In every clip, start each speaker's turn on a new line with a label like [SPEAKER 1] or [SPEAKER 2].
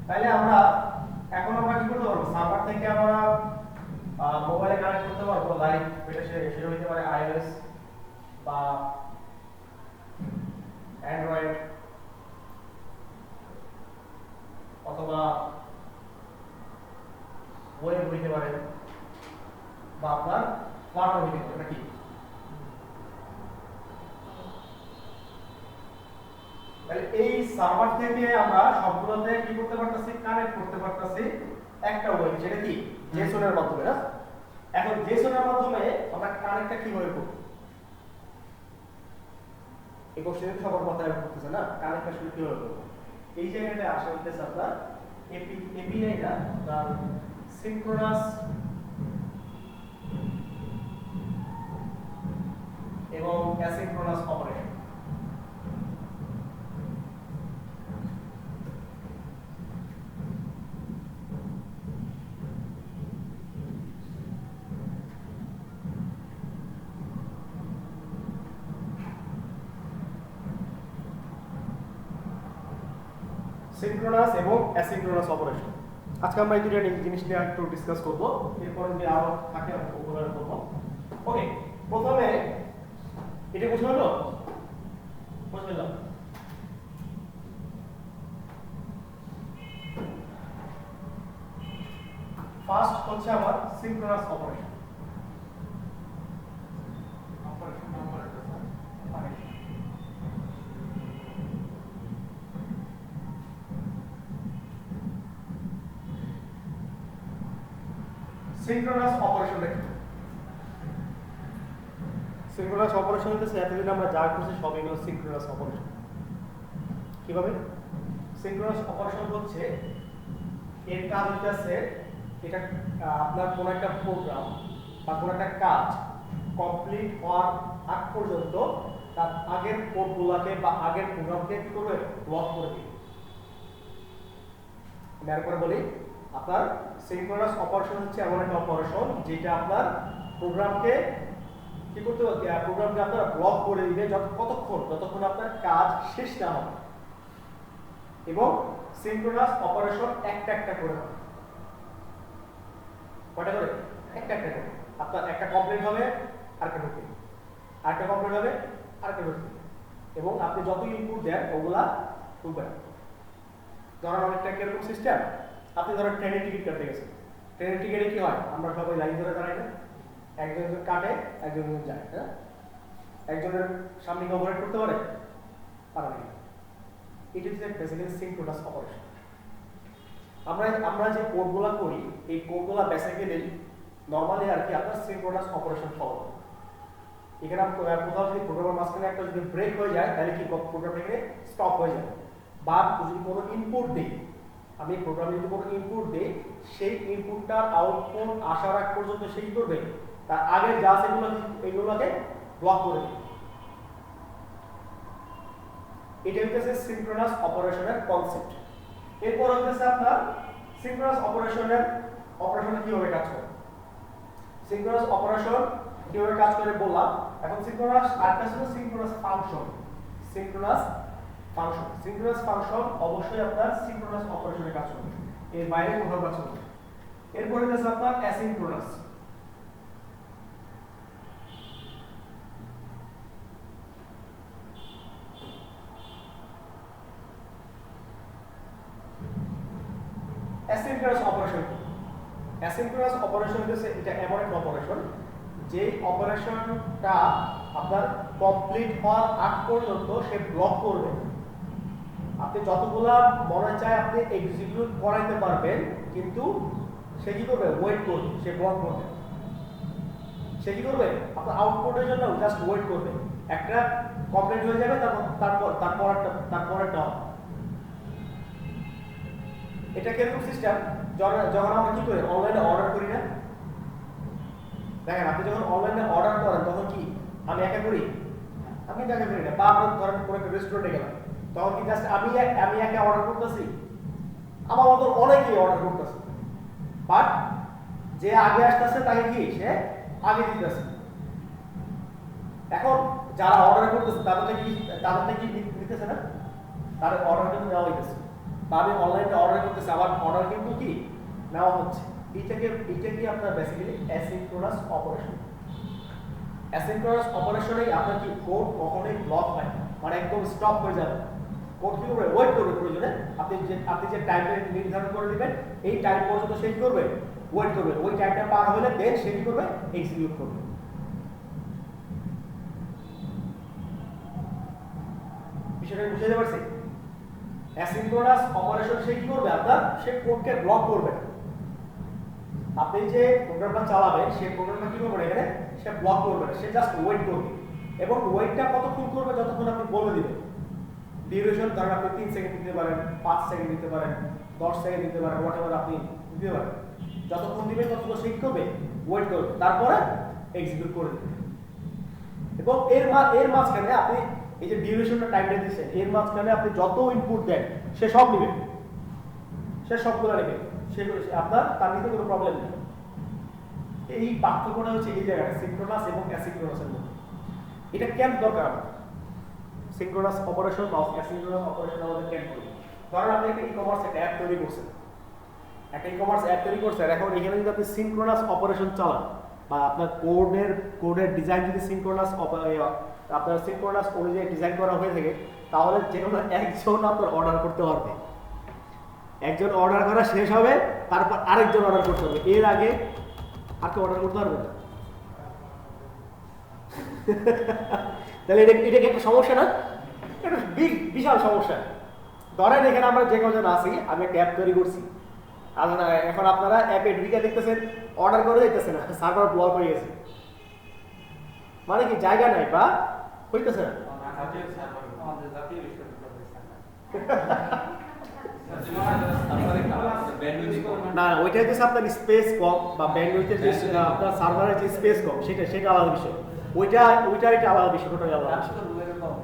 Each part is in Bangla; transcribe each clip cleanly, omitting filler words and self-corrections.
[SPEAKER 1] তাহলে আমরা এখন আমরা কি করতে পারবো, সার্ভার থেকে আমরা মোবাইলে কানেক্ট করতে পারবো লাইভ, এটা সেটা হতে পারে iOS বা অ্যান্ড্রয়েড অথবা ওয়েব হইতে পারে বা আপনার ফ্লাটার হইতে পারে নাকি। তাহলে এই সার্ভার থেকে আমরা সবগুলোতে কি করতে পারতেছি, কানেক্ট করতে পারতেছি একটা ওয়েব, যেটা কি জেসন এর মাধ্যমে না। এখন জেসন এর মাধ্যমে আমরা কানেক্টটা কিভাবে করব, এই কোশ্চেনে সবার মাথায় করতেছে না, কানেক্টটা আসলে কিভাবে করব। এই জায়গাতে আসা হইতেছে আপনার এপিআইটা তার সিনক্রোনাস এবং অ্যাসিনক্রোনাস অপারেশন। সিনক্রোনাস এবং অ্যাসিনক্রোনাস অপারেশন, আজকে আমরা এই দুটো জিনিস নিয়ে একটু ডিসকাস করব, এরপর যদি আরো থাকে ওগুলো করব। ওকে, প্রথমে এটা বুঝে হলো, বুঝলাম। ফার্স্ট হচ্ছে আমার সিনক্রোনাস অপারেশন। সিনক্রোনাস অপারেশন দেখি, সিনক্রোনাস অপারেশন হচ্ছে এতদিন আমরা যা করছি সবই হলো সিনক্রোনাস অপারেশন। কিভাবে সিনক্রোনাস অপারেশন হচ্ছে, এর কাজ হচ্ছে এটা আপনার কোন একটা প্রোগ্রাম বা কোন একটা কাজ কমপ্লিট হওয়ার আগ পর্যন্ত তার আগের কোডগুলোকে বা আগের প্রোগ্রামকে কি করবে, ব্লক করে দিবে। আমি আর করে বলি, আপনার সিনক্রোনাস অপারেশন হচ্ছে এমন একটা অপারেশন যেটা আপনার প্রোগ্রামকে কি করতে হবে, প্রোগ্রামকে আপনার ব্লক করে দিবে যতক্ষণ আপনার কাজ শেষ না হবে। এবং সিনক্রোনাস অপারেশন একটা একটা করে হবে। কয়টা করে? একটা একটা করে। আপনার একটা কমপ্লিট হবে আরেকটা ঢুকবে, আরেকটা কমপ্লিট হবে আরেকটা ঢুকবে, এবং আপনি যত ইনপুট দেন ওগুলা ঢুকবে। ধরেন অনেকটা কিরকম সিস্টেম, আপনি ধরেন ট্রেনের টিকিট কাটতে গেছেন, ট্রেনের টিকিটে কি হয়, আমরা সবাই লাইন ধরে দাঁড়াই না, একজন কাটে একজন যায়, হ্যাঁ, একজনের সামনে ওভারহেড করতে পারে পারে না। It is basically synchronous operation. আমরা যে কোডগুলো করি এই কোডগুলো বেসিক্যালি নরমালি আর কি আপনার সিনক্রোনাস অপারেশন ফলো করে। এখানে কোথাও যদি প্রোগ্রামের মাঝখানে একটা যদি ব্রেক হয়ে যায় তাহলে কি প্রোগ্রামটা এখানে স্টপ হয়ে যায়। বা যদি কোনো ইনপুট দিই, আমি প্রোগ্রামে যদি কোনো ইনপুট দিই, সেই ইনপুটটার আউটপুট আসার আগ পর্যন্ত সে কি করবে, তার আগে যা সেগুলো এগুলোকে ব্লক করে দেবে। এটা হচ্ছে সিনক্রোনাস অপারেশনের কনসেপ্ট। এরপর হচ্ছে আপনার সিনক্রোনাস অপারেশনে কিভাবে কাজ করে, সিনক্রোনাস অপারেশন কিভাবে কাজ করে বললাম। এখন সিনক্রোনাস আরেকটা ছিল সিনক্রোনাস ফাংশন। সিনক্রোনাস ফাংশন অবশ্যই আপনার সিনক্রোনাস অপারেশনে কাজ করবে, এর বাইরে কোথাও কাজ করবে। এরপরে হচ্ছে আপনার asynchronous. Asynchronous operation, asynchronous operation হচ্ছে এটা এমন একটা অপারেশন যে অপারেশনটা আপনার কমপ্লিট হওয়ার আগ পর্যন্ত সে ব্লক করবে। আপনি যতগুলা মনে চায় আপনি এক্সিকিউট করাইতে পারবেন, কিন্তু সে কি করবে, ওয়েট করবে, সে ব্লক করবে। সে কি করবে, আপনার আউটপুটের জন্য জাস্ট ওয়েট করবে, একটা কমপ্লিট হয়ে যাবে, তারপরটা হবে। এটা কিরকম সিস্টেম, যখন আমরা কি করি অনলাইনে অর্ডার করি না, দেখেন আপনি যখন অনলাইনে অর্ডার করেন তখন কি আমি একা করি, আমি একা করি না। বা আমরা ধরেন কোনো একটা রেস্টুরেন্টে গেলাম, তখন কি জাস্ট আমি একা অর্ডার করতেছি, আমার মতো অনেকেই অর্ডার করতেছে, বাট যে আগে আসতেছে তাকে কি সে আগে দিতেছে। এখন যারা অর্ডার করতেছে তাদের কি নিতেছে না, তাদের অর্ডার কিন্তু দেওয়া হইতেছে। বা আমি অনলাইনে অর্ডার করতেছি, আমার অর্ডার কিন্তু কি নেওয়া হচ্ছে, এটা কি আপনার বেসিক্যালি অ্যাসিনক্রোনাস অপারেশন। অ্যাসিনক্রোনাস অপারেশনে আপনার কি কোড কখনোই ব্লক হয় না, মানে একদম স্টপ হয়ে যাবে। কোড কি করবে, ওয়েট করবে প্রয়োজনে, আপনি যে টাইম নির্ধারণ করে দিবেন এই টাইম পর্যন্ত সে কি করবে, ওয়েট করবে, ওই টাইমটা পার হলে দেন সে কি করবে, এক্সিকিউট করবে। বিষয়টা বুঝতে পারছি? অ্যাসিনক্রোনাস অপারেশন সে কি করবে, আপনার সে কোডকে ব্লক করবে না। আপনি যে প্রোগ্রামটা চালাবেন সেই প্রোগ্রামটা কি করবে এখানে, সে ব্লক করবে না, সে জাস্ট ওয়েট করবে। এবং ওয়েটটা কতক্ষণ করবে, যতক্ষণ আপনি বলে দিবেন। ডিউরেশন ধরেন আপনি 3 সেকেন্ড দিতে পারেন, 5 সেকেন্ড দিতে পারেন, 10 সেকেন্ড দিতে পারেন, হোয়াটএভার আপনি দিতে পারেন। যতক্ষণ দিবেন ততক্ষণ সে কি করবে, ওয়েট করবে, তারপরে এক্সিকিউট করে দেবে। এবং এর মাঝখানে আপনি এই যে ডিউরেশনটা টাইমটা দিচ্ছেন, এর মাঝখানে আপনি যত ইনপুট দেন সে সব নেবে, সে সবগুলো নেবে, আপনার তার নিতে কোনো প্রবলেম নেই। এই পার্থক্যটা হচ্ছে এই জায়গায় সিনক্রোনাস এবং অ্যাসিনক্রোনাসের মধ্যে। এটা কেন দরকার আমার, সিনক্রোনাস অপারেশন বা অ্যাসিনক্রোনাস অপারেশন আমাদের কেন করি? ধরেন আপনি একটা ই-কমার্স একটা অ্যাপ তৈরি করছেন, আর এখন এখানে যদি আপনি সিনক্রোনাস অপারেশন চালান বা আপনার কোডের ডিজাইন যদি সিনক্রোনাস আপনার সিনক্রোনাস অনুযায়ী ডিজাইন করা হয়ে থাকে, তাহলে যে কোনো একজন আপনার অর্ডার করতে পারবে, একজন অর্ডার করা শেষ হবে, তারপর আরেকজন অর্ডার করতে হবে, এর আগে আর কেউ অর্ডার করতে পারবে না। তাহলে এটা একটা সমস্যা না, এটা বিশাল সমস্যা। ধরেন এখানে আমরা যে কজন আছি, আমি একটা অ্যাপ তৈরি করছি, এখন আপনারা অ্যাপে ঢুকে দেখতেছেন অর্ডার করে দিতেছে না, সার্ভার ব্লক হয়ে গেছে, মানে কি জায়গা নাই বা হইতেছে না। না ওইটা হচ্ছে আপনার স্পেস কম বা ব্যান্ডউইথের যে আপনার সার্ভারের যে স্পেস কম, সেটা আলাদা বিষয়। ওইটা একটা আলাদা বিষয়, টোটালি আলাদা বিষয়।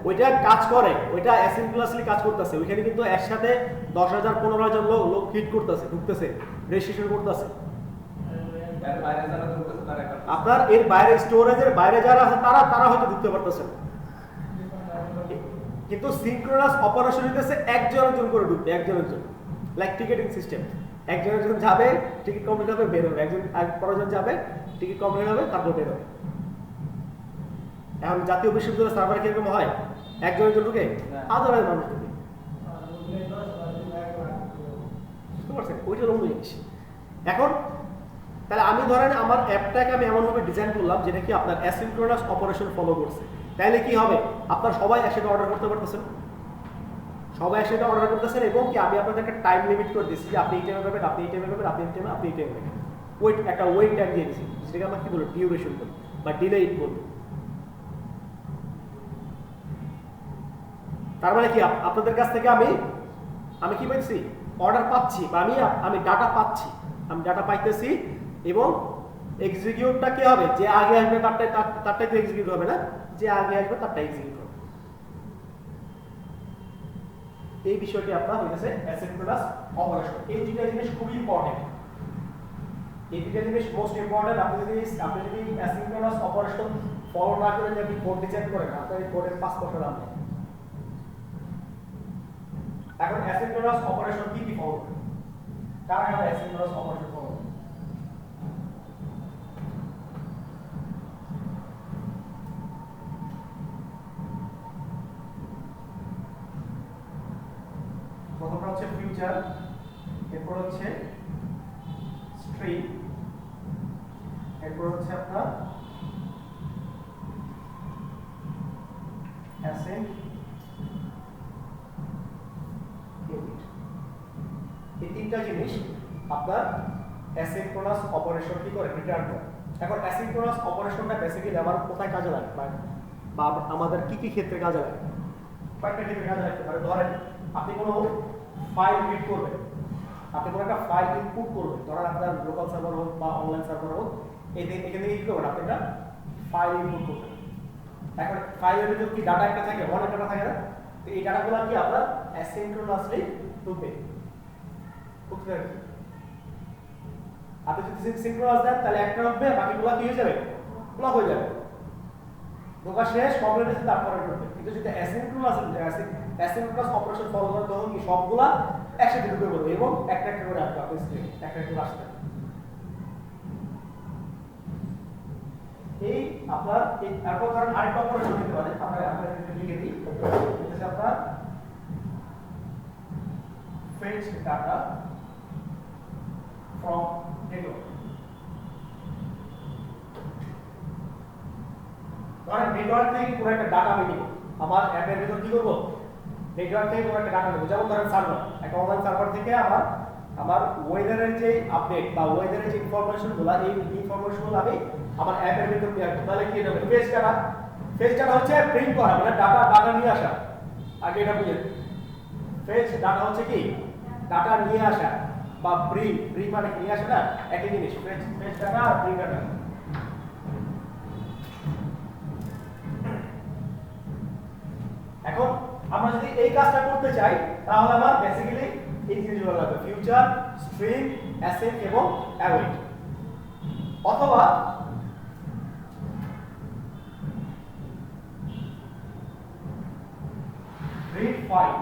[SPEAKER 1] ওইটা কাজ করে, ওইটা অ্যাসিনক্রোনাসলি কাজ করতেছে, ওইখানে কিন্তু একসাথে 10,000 15,000 লোক হিট করতেছে, ঢুকতেছে, রেজিস্ট্রেশন করতেছে। আপনার এর বাইরে স্টোরেজের বাইরে যারা আছে তারা হয়তো ঢুকতে পারতেছে না, কিন্তু সিনক্রোনাস অপারেশন হইতেছে একজন করে ঢুকবে, একজন লাইক টিকেটিং সিস্টেম, একজন যাবে, টিকিট কমপ্লিট হবে, বের হবে, একজন পরজন যাবে, টিকিট কমপ্লিট হবে, তারপর বের হবে। এখন জাতীয় বিশ্ববিদ্যালয়ের সার্ভার কিরকম হয়, একজন ঢুকে, হাজার মানুষ ঢুকে, বুঝতে পারছেন? ওইটা অন্য জিনিস। এখন তাহলে আমি ধরেন আমার অ্যাপটাকে আমি এমনভাবে ডিজাইন করলাম যেটা কি আপনার অ্যাসিনক্রোনাস অপারেশন ফলো করছে, তাহলে কি হবে, আপনার সবাই একসাথে অর্ডার করতে পারতেছেন, এবং কি আমি আপনাদের একটা টাইম লিমিট করে দিচ্ছি যে আপনি এই টাইমে পাবেন, আপনি এই টাইমে পাবেন, আপনি এই টাইমে পাবেন, একটা ওয়েট টাইম দিয়ে দিচ্ছি, যেটাকে আমরা কি বলি ডিউরেশন বলি বা ডিলে ইট বলি। তার মানে কি আপনাদের কাছ থেকে আমি কি পাইছি, অর্ডার পাচ্ছি বা আমি ডাটা পাচ্ছি, আমি ডাটা পাইতেছি, এবং এক্সিকিউটটা কি হবে, যে আগে আসবে তারটাই তো এক্সিকিউট হবে না, যে আগে আসবে তারটাই এক্সিকিউট হবে। এই বিষয়টি আপনার হইতেছে অ্যাসিনক্রোনাস অপারেশন। এই দুইটা জিনিস খুবই ইম্পর্টেন্ট, এই দুইটা জিনিস মোস্ট ইম্পর্টেন্ট। আপনি যদি অ্যাসিনক্রোনাস অপারেশন ফলো না করে যদি কোড ডিজাইন করেন, আপনার এই কোডের 5% দাম নেই। এখন অ্যাসিনক্রোনাস অপারেশন কি ফলো করে, কারা অ্যাসিনক্রোনাস অপারেশন ফলো করে? প্রথমটা হচ্ছে ফিউচার, এরপর হচ্ছে স্ট্রিং, এরপর হচ্ছে আপনার অ্যাসেন্ট, এই তিনটা জিনিস আপনার অ্যাসিনক্রোনাস অপারেশন কি করে, রিটার্ন করে। এখন অ্যাসিনক্রোনাস অপারেশনটা বেসিক্যালি আমার কোথায় কাজে লাগে বা আমাদের কি ক্ষেত্রে কাজে লাগে, কয়েকটা ক্ষেত্রে কাজে লাগতে পারে। ধরেন আপনি কোনো ফাইল রিড করবেন, আপনি কোনো একটা ফাইল ইনপুট করবেন, ধরেন আপনার লোকাল সার্ভার হোক বা অনলাইন সার্ভার হোক, এখানে কি করবেন, আপনি একটা ফাইল ইনপুট করবেন। এখন ফাইলের ভিতরে কি ডাটা একটা থাকে, অনেক ডাটা থাকে না, তো এই ডাটাগুলো কি আপনার অ্যাসিনক্রোনাসলি ঢুকবে। আপনি যদি সিনক্রোনাস দেন তাহলে একটা ঢুকবে, বাকিগুলো কি হয়ে যাবে, ব্লক হয়ে যাবে, ঢোকা শেষ কমপ্লিট হয়েছে তারপরে ঢুকবে। কিন্তু যদি অ্যাসিনক্রোনাস অপারেশন ফলো করে তখন কি সবগুলা একসাথে ঢুকে পড়বে এবং একটা একটা করে আসবে আপনার স্ক্রিনে, একটা একটা করে আসবে। এই আপনার এই এরপর ধরেন আরেকটা অপারেশন হতে পারে, আমরা লিখে দিই, এটা আপনার fetch data from network। ধরেন নেটওয়ার্ক থেকে কোনো একটা ডাটা আমি নিব, আমার অ্যাপের ভিতর কি করব, নেটওয়ার্ক থেকে কোনো একটা ডাটা নেব, যেমন ধরেন সার্ভার, একটা অনলাইন সার্ভার থেকে আমার ওয়েদারের যে আপডেট বা ওয়েদারের যে ইনফরমেশনগুলো, এই ইনফরমেশনগুলো আমি আমার অ্যাপের ভিতর নিয়ে আসবো। তাহলে কি হবে, ফেচ ডাটা হচ্ছে প্রিন্ট করা, মানে ডাটা নিয়ে আসা। আগে এটা বুঝে, ফেচ ডাটা হচ্ছে কি ডাটা নিয়ে আসা, বা প্রি মানে নিয়ে আসা না, একই জিনিস। ফেচ ডাটা আর প্রি ডাটা। এখন আমরা যদি এই কাজটা করতে চাই তাহলে আমার বেসিক্যালি এই জিনিসগুলো লাগবে, ফিউচার, স্ট্রিং, অ্যাসেট এবং অ্যাওয়েট। অথবা রিড ফাইল,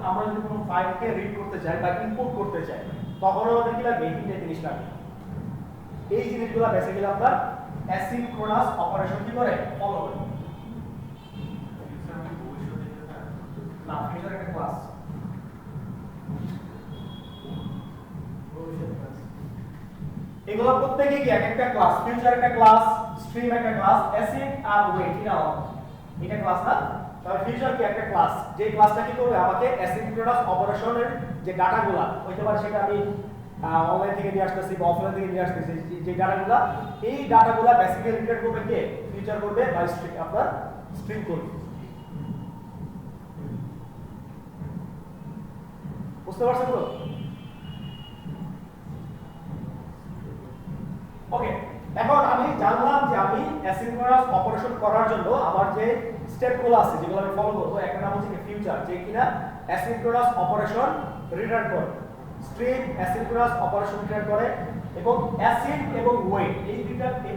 [SPEAKER 1] আমরা যদি কোনো ফাইলকে রিড করতে চাই বা ইনপুট করতে চাই তখন আমাদের কি লাগবে, এই তিনটে জিনিস লাগবে। এই জিনিসগুলো বেসিক্যালি আপনার অ্যাসিনক্রোনাস অপারেশন কি করে, ফলো করে। না, ফিউচার একটা ক্লাস, এগুলো প্রত্যেকই কি একটা ক্লাস। ফিউচার একটা ক্লাস, স্ট্রিম একটা ক্লাস, অ্যাসিড আর ওয়েট এটা ক্লাস না। তাহলে ফিউচার কি একটা ক্লাস, যে ক্লাসটা কি করবে, আমাকে অ্যাসিনক্রোনাস অপারেশনের যে ডাটাগুলো হইতে পারে, সেটা আমি অনলাইন থেকে নিয়ে আসতেছি বা অফলাইন থেকে নিয়ে আসতেছি, যে ডাটাগুলো, এই ডাটাগুলো বেসিক্যালি রিটার্ন করবে কে, ফিউচার করবে বা স্ট্রিং, আপনার স্ট্রিং করবে। বুঝতে পারছেন তো? ওকে, এখন আমি জানলাম যে আমি অ্যাসিনক্রোনাস অপারেশন করার জন্য আমার যে স্টেপগুলো আছে যেগুলো আমি ফলো করব, একটা নাম হচ্ছে ফিউচার, যে কিনা অ্যাসিনক্রোনাস অপারেশন রিটার্ন করে, স্ট্রিং অ্যাসিনক্রোনাস অপারেশন রিটার্ন করে, এবং অ্যাসিড এবং ওয়েট এই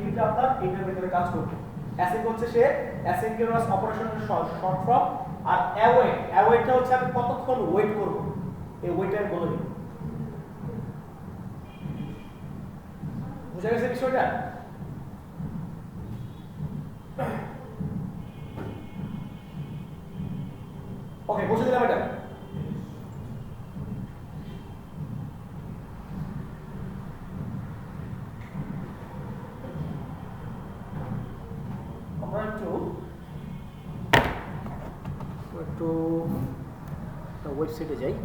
[SPEAKER 1] দুইটা আপনার এটার ভিতরে কাজ করবে। অ্যাসিড হচ্ছে সে অ্যাসিনক্রোনাস অপারেশনের শর্ট ফর্ম, আর অ্যাওয়েটটা হচ্ছে আমি কতক্ষণ ওয়েট করব, এই ওয়েটার বলে দিই। বুঝা গেছে বিষয়টা? ওকে, বসে দিলাম এটা। আমরা একটু ওয়েবসাইটে যাই,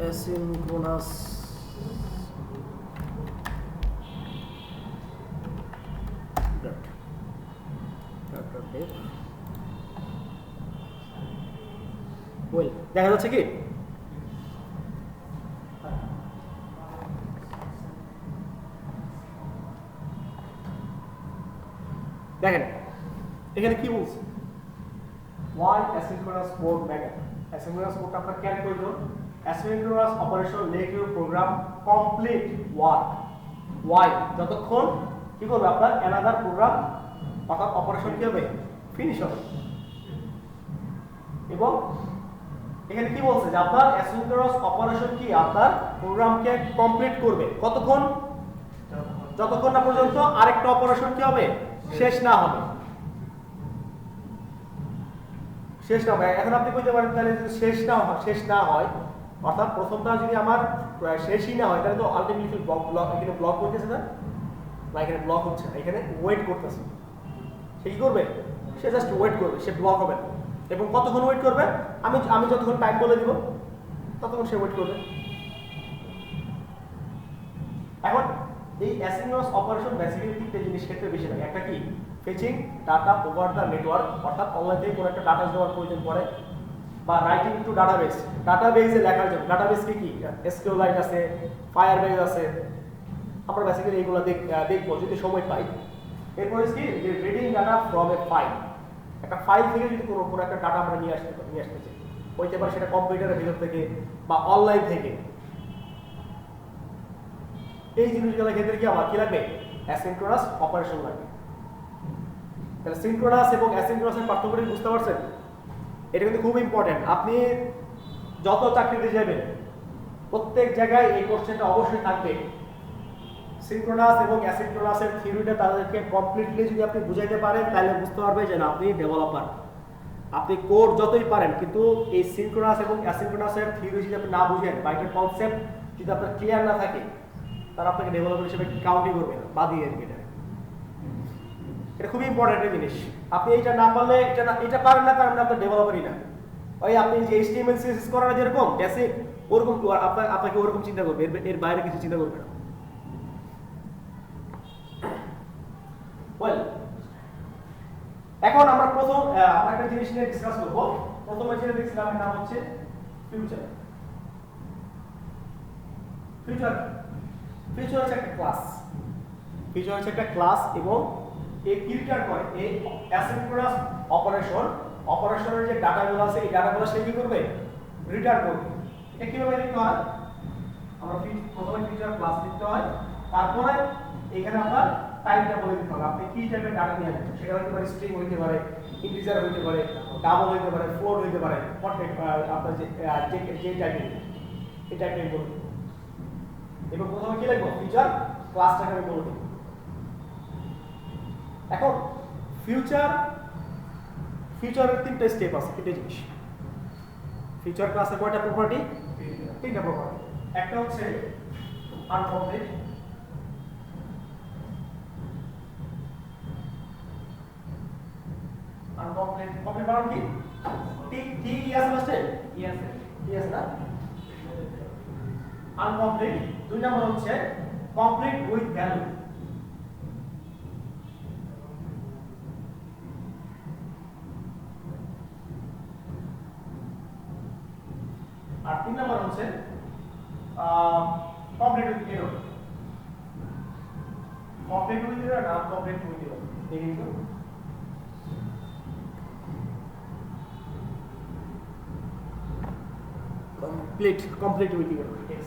[SPEAKER 1] asynchronous ওয়েল দেখা যাচ্ছে কি, দেখেন এখানে কি বলছে, why asynchronous mode matter। asynchronous mode আপনার কেন প্রয়োজন, asynchronous operation make your program complete work why, যতক্ষণ কি করবে আপনার another program অর্থাৎ অপারেশন কি হবে, ফিনিশ হবে। এবং এখানে কি বলছে যে আপনার asynchronous অপারেশন কি আপনার প্রোগ্রামকে কমপ্লিট করবে কতক্ষণ, যতক্ষণ না পর্যন্ত আরেকটা অপারেশন কি হবে, শেষ না হবে। শেষ না হবে, এখন আপনি কইতে পারেন তাহলে যদি শেষ না হয়, অর্থাৎ প্রথমটা যদি আমার শেষই না হয়, তাহলে তো আলটিমেটলি এখানে ব্লক করতেছে না, বা এখানে ব্লক হচ্ছে না, এখানে ওয়েট করতেছে। সে কি করবে, সে জাস্ট ওয়েট করবে, সে ব্লক হবে না। এবং কতক্ষণ ওয়েট করবে, আমি যতক্ষণ টাইম বলে দিব ততক্ষণ সে ওয়েট করবে। এখন এই অ্যাসিনক্রোনাস অপারেশন বেসিক্যালি তিনটে জিনিস ক্ষেত্রে বেশি লাগে। একটা কি, fetching data over the network, অর্থাৎ অনলাইন থেকে কোনো একটা ডাটা দেওয়ার প্রয়োজন পড়ে, বা রাইটিং টু ডাটাবেসে লেখার জন্য। ডাটাবেস কি এসকিউএলআইট আছে, ফায়ারবেস আছে, আমরা বেসিক্যালি এইগুলো দেখবো যদি সময় পাই। এরপরে কি, reading data from a file, একটা ফাইল থেকে যদি কোনো একটা ডাটা আমরা নিয়ে আসতে চাই, হইতে পারে সেটা কম্পিউটারের ভিতর থেকে বা অনলাইন থেকে। এই জিনিসগুলোর ক্ষেত্রে কি আমার কি লাগবে, অ্যাসিনক্রোনাস অপারেশন লাগবে। তাহলে সিনক্রোনাস এবং অ্যাসিনক্রোনাসের পার্থক্যটা বুঝতে পারছেন? এটা কিন্তু খুব ইম্পর্টেন্ট। আপনি যত চাকরিতে যাবেন প্রত্যেক জায়গায় এই কোশ্চেনটা অবশ্যই থাকবে। সিনক্রোনাস এবং অ্যাসিনক্রোনাসের থিওরিটা তাদেরকে কমপ্লিটলি যদি আপনি বুঝাইতে পারেন তাহলে বুঝতে পারবে যে না আপনি ডেভেলপার। আপনি কোড যতই পারেন কিন্তু এই সিনক্রোনাস এবং অ্যাসিনক্রোনাসের থিওরি যদি আপনি না বুঝেন বা এটার কনসেপ্ট যদি আপনার ক্লিয়ার না থাকে তারা আপনাকে ডেভেলপার হিসেবে কাউন্টই করবে না, বাদ দিয়ে দেবে। এটা খুবই ইম্পর্টেন্ট জিনিস। আপনি এটা না পারলে এটা পারেন না, তার মানে আপনার ডেভেলপারই না। ওই আপনি যে HTML CSS করেন যেরকম বেসিক ওরকম আপনাকে ওরকম চিন্তা করবে, এর বাইরে কিছু চিন্তা করবে না। ওয়েল, এখন আমরা আমরা একটা জিনিস নিয়ে ডিসকাস করব। প্রথমে যেটা দেখছিলাম এর নাম হচ্ছে ফিউচার। ফিউচার হচ্ছে একটা ক্লাস। ফিউচার হচ্ছে একটা ক্লাস এবং এই ফিল্টার করে এই অ্যাসিনক্রোনাস অপারেশনের যে ডাটাগুলো আছে এই ডাটাগুলো সে কি করবে, রিটার্ন করবে। এটা কিভাবে লিখতে হয়, আমরা প্রথমে ফিউচার ক্লাস লিখতে হয়, তারপরে এখানে আমরা টাইপটা বলে দিতে হবে আপনি কি টাইপের ডাটা নিয়ে আসবেন। সেটা হতে পারে স্ট্রিং হতে পারে, ইন্টিজার হতে পারে, ডাবল হতে পারে, ফ্লোট হতে পারে, আপনার যে টাইপের এই টাইপের বলে দেব। এবং প্রথমে কি লিখবো, ফিউচার ক্লাসটাকে আমি বলে দেব। এখন ফিউচারের তিনটা স্টেপ আছে, তিনটা জিনিস। ফিউচার ক্লাসের কয়টা প্রপার্টি, তিনটা প্রপার্টি। একটা হচ্ছে আনকমপ্লিট, কমপ্লিট মানে কি, টি আছে লাস্টে, আছে না, আনকমপ্লিট। দুই নম্বর হচ্ছে কমপ্লিট উইথ ভ্যালু। আর তিন নম্বর হচ্ছে complete with error. Complete with error না কমপ্লিট উইথ এরর, এই কিন্তু complete with your yes.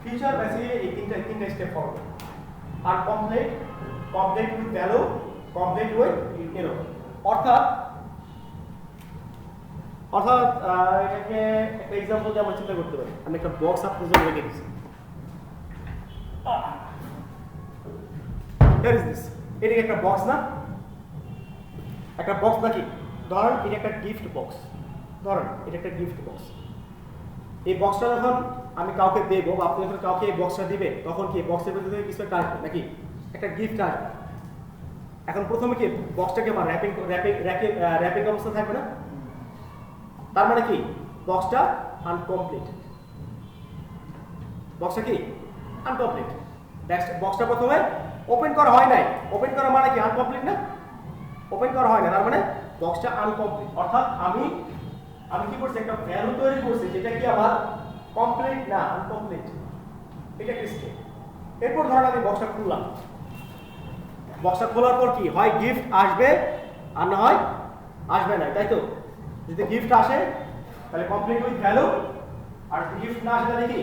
[SPEAKER 1] Future basically তিনটা স্টেপ ফলো করে। আর complete with value, complete with error। অর্থাৎ এটাকে একটা এক্সাম্পল দিয়ে আমরা চিন্তা করতে পারি। আমি একটা বক্স আপনাদের জন্য রেখে দিচ্ছি। Here is this, এটা একটা বক্স না, একটা বক্স নাকি, ধরেন এটা একটা গিফট বক্স। ধরেন এটা একটা গিফট বক্স। এই বক্সটা যখন আমি কাউকে দেবো বা আপনি যখন কাউকে এই বক্সটা দিবেন তখন কি বক্সের ভিতরে কিছু একটা আসবে নাকি, একটা গিফট আসবে। এখন প্রথমে কি বক্সটাকে আমার র্যাপিং অবস্থা থাকবে না, তার মানে কি বক্সটা আনকমপ্লিট। বক্সটা কি আনকমপ্লিট। নেক্সট বক্সটা প্রথমে ওপেন করা হয় নাই, ওপেন করা মানে কি আনকমপ্লিট না, ওপেন করা হয় না, তার মানে বক্সটা আনকমপ্লিট। অর্থাৎ আমি কি করছি, একটা ভ্যালু তৈরি করছি যেটা কি আমার কমপ্লিট না, আনকমপ্লিট। এটা কি স্টেপ। এরপর ধরেন আমি বক্সটা খুললাম। বক্সটা খোলার পর কি হয়, গিফট আসবে আর না হয় আসবে না, তাই তো। যদি গিফট আসে তাহলে কমপ্লিট উইথ ভ্যালু, আর যদি গিফট না আসে তাহলে কি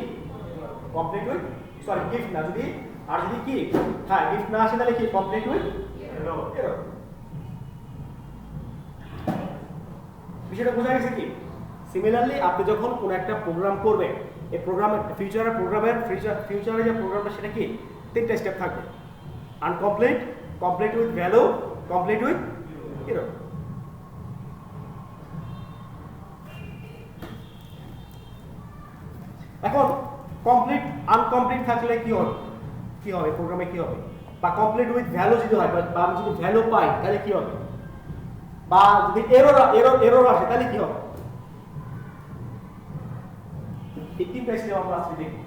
[SPEAKER 1] কমপ্লিট উইথ গিফট না, যদি আর যদি কি হ্যাঁ গিফট না আসে তাহলে কি কমপ্লিট উইথ এরর। বিষয়টা বোঝা গেছে কি। সিমিলারলি আপনি যখন কোনো একটা প্রোগ্রাম করবেন, এই প্রোগ্রামের ফিউচারে যে প্রোগ্রামটা সেটা কি তিনটা স্টেপ থাকবে, uncomplete, complete with value, complete with error. এখন কমপ্লিট আনকমপ্লিট থাকলে কি হবে প্রোগ্রামে কি হবে, বা কমপ্লিট উইথ ভ্যালু যদি হয় বা আমি যদি ভ্যালু পাই তাহলে কি হবে, বা যদি এরর আসে তাহলে কি হবে। এই তিনটা স্টেপ আমরা আজকে দেখব।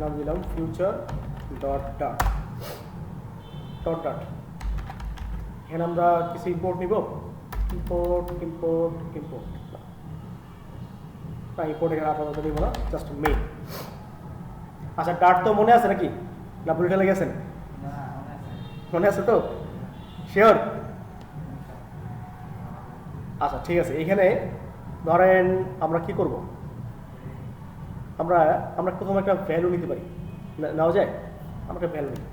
[SPEAKER 1] নাম দিলাম future dot dot dot dot. এখানে আমরা কিছু ইম্পোর্ট নিব, ইম্পোর্ট ইম্পোর্ট ইম্পোর্ট না, ইম্পোর্ট এখানে আপাতত নিব না, জাস্ট মেইন। আচ্ছা ডাট তো মনে আছে নাকি, না ভুলে ঠেলে গেছেন? মনে আছে তো, শিওর? আচ্ছা ঠিক আছে। এখানে ধরেন আমরা কি করব, আমরা আমরা প্রথমে একটা ভ্যালু নিতে পারি, নেওয়া যায়? আমরা একটা ভ্যালু নিই,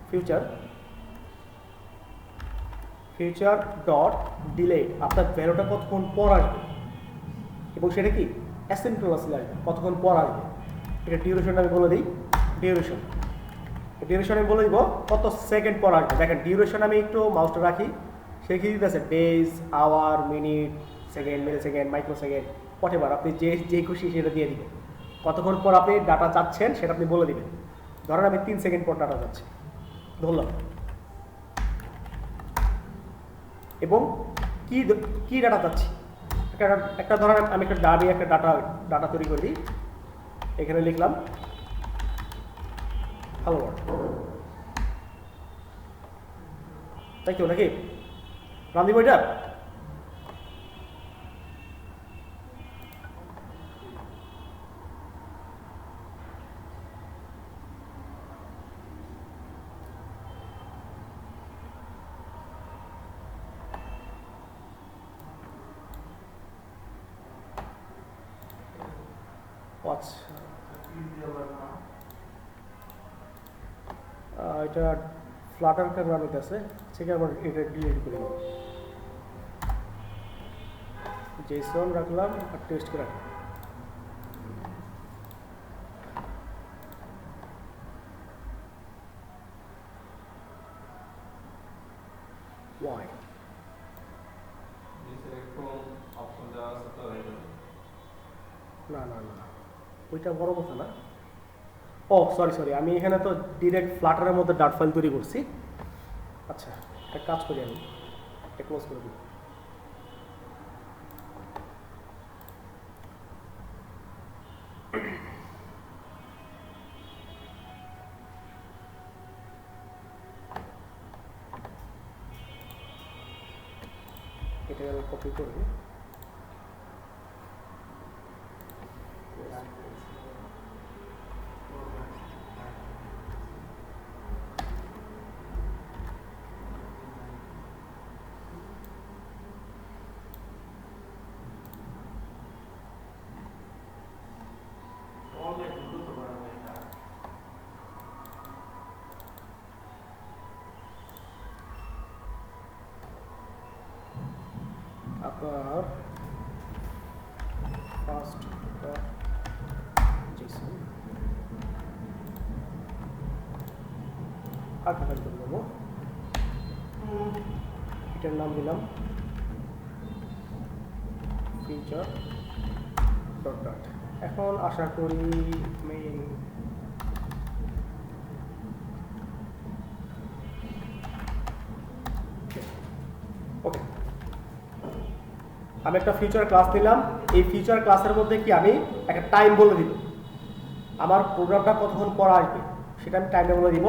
[SPEAKER 1] ফিউচার ফিউচার ডট ডিলেট, আপনার ভ্যালুটা কতক্ষণ পর আসবে এবং সেটা কি অ্যাসিনক্রোনাসলি আসবে, কতক্ষণ পর আসবে। এটা ডিউরেশনটা আমি বলে দিই, ডিউরেশন আমি বলে দিব কত সেকেন্ড পর আসবে। দেখেন ডিউরেশন আমি একটু মাউসটা রাখি, সে কি দিতেছে ডেজ, আওয়ার, মিনিট, সেকেন্ড, মিলি সেকেন্ড, মাইক্রো সেকেন্ড, হোয়াটএভার, আপনি যে খুশি সেটা দিয়ে দিবেন। কতক্ষণ পর আপনি ডাটা চাচ্ছেন সেটা আপনি বলে দিবেন। ধরেন আমি 3 সেকেন্ড পর ডাটা চাচ্ছি, ধরলাম। এবং কি ডাটা চাচ্ছি, একটা ধরেন আমি একটা ডাটা তৈরি করে দিই। এখানে লিখলাম হ্যালো ওয়ার্ল্ড, তাই তো নাকি? রান দিব এটা? আচ্ছা এটা ফ্লাটার কার রান হইতেছে, ঠিক আছে। এটা ডিলিট করে দেব, জেসন রাখলাম আর টেস্ট করে রাখলাম। ওয়াই না না না, ওইটা বড় কথা না। ও সরি, আমি এখানে তো ডিরেক্ট ফ্লাটারের মধ্যে ডাট ফাইল তৈরি করছি। আচ্ছা একটা কাজ করি, আমি এটা ক্লোজ করে দিই। এটা আমি কপি করি, আপনার ফার্স্ট জেসন আর ফাইল করে দেবো। এটার নাম দিলাম ফিউচার ডট ডট। এখন আশা করি মেইন ওকে। আমি একটা ফিউচার ক্লাস নিলাম, এই ফিউচার ক্লাসের মধ্যে কি আমি একটা টাইম বলে দিব, আমার প্রোগ্রামটা কতক্ষণ পর আসবে সেটা আমি টাইমটা বলে দিব।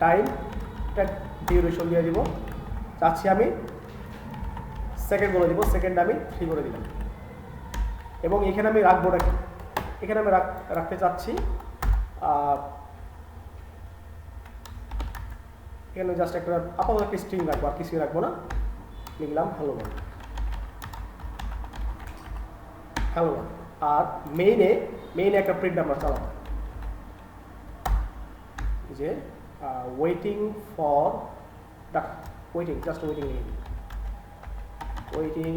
[SPEAKER 1] টাইমটা ডিউরেশন দিয়ে দিব, চাচ্ছি আমি সেকেন্ড বলে দিব, সেকেন্ড আমি 3 করে দিলাম। এবং এখানে আমি রাখবো নাকি, এখানে আমি রাখতে চাচ্ছি এখানে জাস্ট একটা আপাতত একটা স্ট্রিং রাখবো, আর কিছুই রাখবো না। লিখলাম হ্যালো ওয়ার্ল্ড, হ্যালো ওয়ার্ল্ড। আর মেইনে একটা প্রিন্ট আমরা চালাবো যে waiting for data, waiting, just waiting লিখে দিই, ওয়েটিং।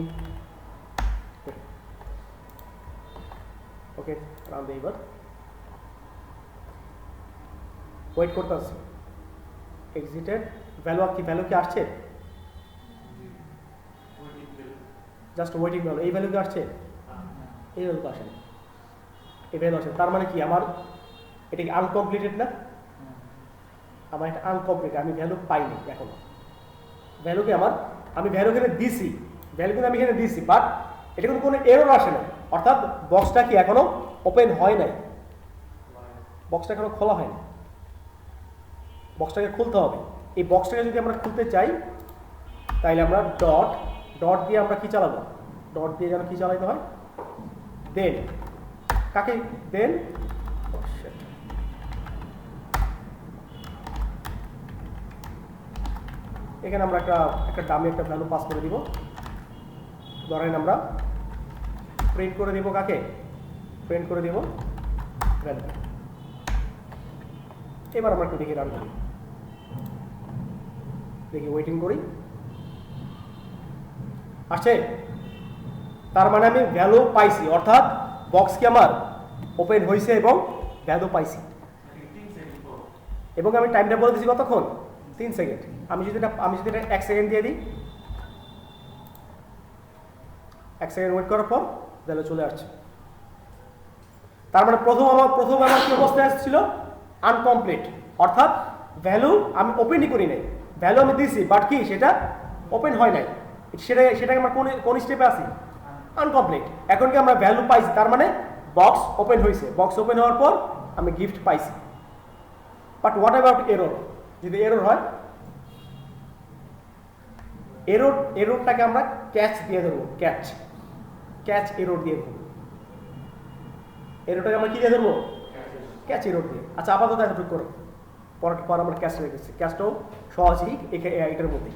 [SPEAKER 1] ওকে রান দিই, এবার ওয়েট করতে আসছি। এক্সিটেড, ভ্যালু কি আসছে? জাস্ট ওয়েটিং ভ্যালু, এই ভ্যালু কি আসছে? এই ভ্যালু তো আসে না, এই ভ্যালু আসে। তার মানে কি আমার এটা কি আনকমপ্লিটেড না? আমার এটা আনকমপ্লিট, আমি ভ্যালু পাইনি এখনো। ভ্যালু কি আমার, আমি ভ্যালু এখানে দিছি, ভ্যালু কিন্তু আমি এখানে দিছি, বাট এটা কিন্তু কোনো এরর আসে না, অর্থাৎ বক্সটা কি এখনো ওপেন হয় নাই। বক্সটা এখনো খোলা হয়নি, বক্সটাকে খুলতে হবে। এই বক্সটাকে যদি আমরা খুলতে চাই তাহলে আমরা ডট ডট দিয়ে আমরা কি চালাবো, ডট দিয়ে যেন কি চালাইতে হয়, দেন কাকে দেন এখানে আমরা একটা দামি একটা ভ্যালু পাস করে দিব। ধরেন আমরা প্রিন্ট করে দিব, কাকে প্রিন্ট করে দিব ভ্যালু। এবার আমরা একটু দেখি রান করি, দেখি ওয়েটিং করি, আসছে। তার মানে আমি ভ্যালু পাইছি, অর্থাৎ বক্স কি আমার ওপেন হয়েছে এবং ভ্যালু পাইছি। এবং আমি টাইমটা বলে দিচ্ছি কতক্ষণ, 3 সেকেন্ড। আমি যদি এটা 1 সেকেন্ড দিয়ে দিই, 1 সেকেন্ড ওয়েট করার পর ভ্যালু চলে আসছে। তার মানে প্রথম আমার কি অবস্থায় আসছিল, আনকমপ্লিট, অর্থাৎ ভ্যালু আমি ওপেনই করি নাই, ভ্যালু আমি দিয়েছি বাট কি সেটা ওপেন হয় নাই, সেটাকে আমরা কোন স্টেপে আছি, আনকমপ্লিট। এখন কি আমরা ভ্যালু পাইছি, তার মানে বক্স ওপেন হয়েছে, বক্স ওপেন হওয়ার পর আমি গিফট পাইছি। বাট হোয়াট অ্যাবাউট এরর, যদি এরর হয়, এররটাকে আমরা ক্যাচ দিয়ে দেবো, ক্যাচ এরর দিয়ে দেবো। এররটাকে আমরা কি দিয়ে দেবো, ক্যাচ এরর দিয়ে। আচ্ছা আপাতত এতটুকু করো, পর আমরা ক্যাচ রেখেছি, ক্যাচটাও সহজেই এটার মধ্যেই।